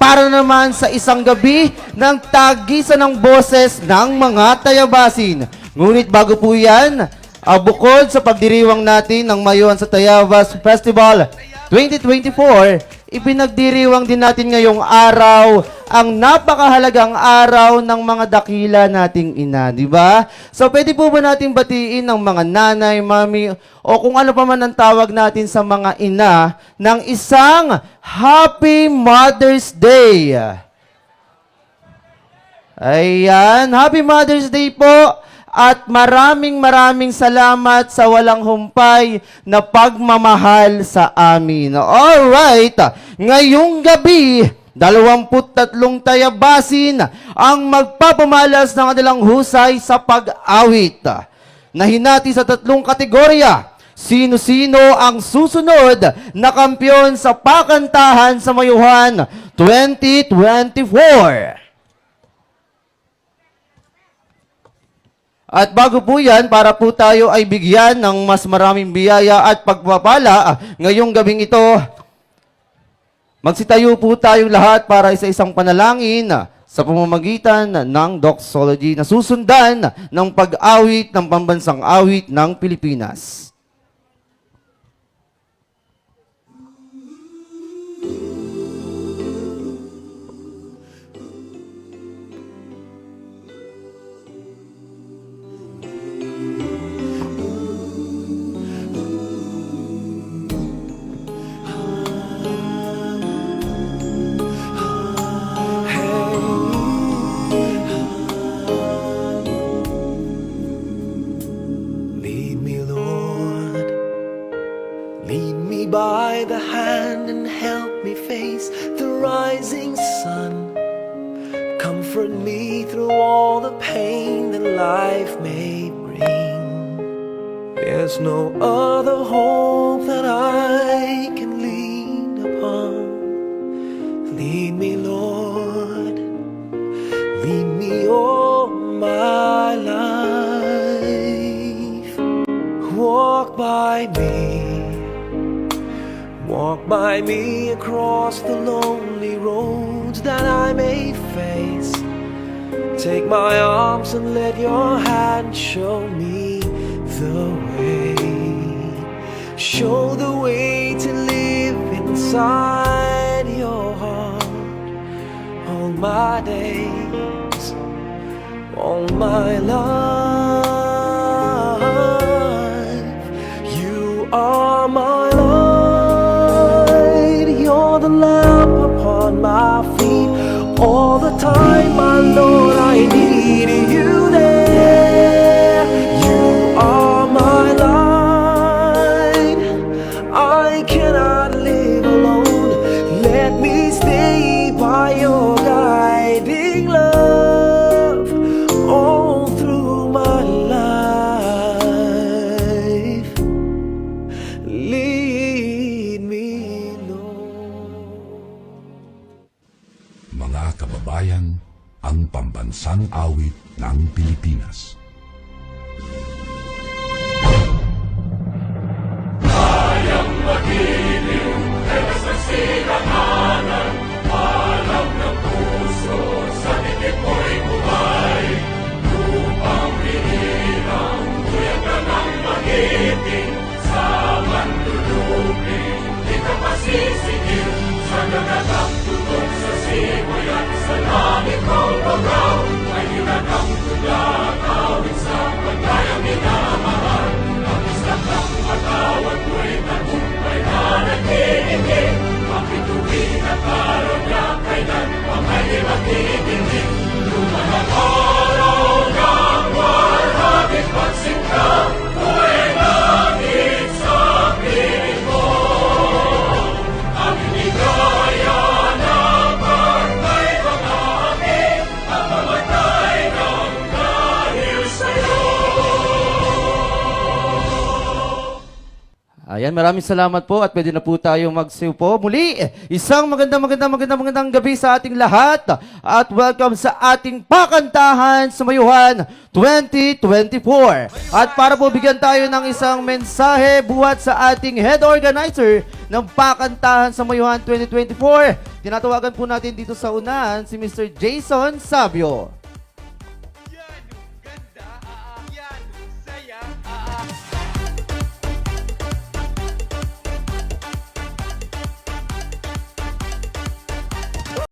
para naman sa isang gabi ng tagisan ng boses ng mga tayabasin. Ngunit bago po yan, bukod sa pagdiriwang natin ng Mayuan sa Tayabas Festival 2024, ipinagdiriwang din natin ngayong araw ang napakahalagang araw ng mga dakila nating ina, di ba? So pwede po ba natin batiin ng mga nanay, mami, o kung ano pa man ang tawag natin sa mga ina ng isang Happy Mother's Day? Ayan, Happy Mother's Day po. At maraming salamat sa walang humpay na pagmamahal sa amin. Alright, ngayong gabi, 23 tayabasin ang magpapamalas ng kanilang husay sa pag-awit. Nahinati sa 3 kategorya. Sino-sino ang susunod na kampyon sa pakantahan sa Mayuhan 2024? At bago po yan, para po tayo ay bigyan ng mas maraming biyaya at pagpapala ngayong gabing ito, magsitayo po tayong lahat para sa isang panalangin sa pamamagitan ng doxology na susundan ng pag-awit ng pambansang awit ng Pilipinas. By the hand and help me face the rising sun. Comfort me through all the pain that life may bring. There's no other hope that I can lean upon. Lead me, Lord, lead me all my life. Walk by me. Walk by me across the lonely roads that I may face. Take my arms and let your hand show me the way. Show the way to live inside your heart. All my days, all my life, you are my life. The lamp upon my feet. All the time, my Lord, I need you there. You are my light. I cannot live alone. Let me stay by your guiding love all through my life. Lead me. Mga kababayan, ang pambansang awit ng Pilipinas. Kayang magiliw, tegas ng silanganan, alam ng puso, sa titik mo'y buhay. Lupang hinirang, tuyag ka ng magiting, sa manluluping, di ka pasisigil, sa nagatang tutok sa simoy at sa langit kong pagaw, ay hinagang tulakaw. Ayan, maraming salamat po at pwede na po tayo magsiupo. Muli, isang magandang gabi sa ating lahat at welcome sa ating Pakantahan sa Mayuhan 2024. At para po bigyan tayo ng isang mensahe buhat sa ating head organizer ng Pakantahan sa Mayuhan 2024, tinatawagan po natin dito sa unahan si Mr. Jason Sabio.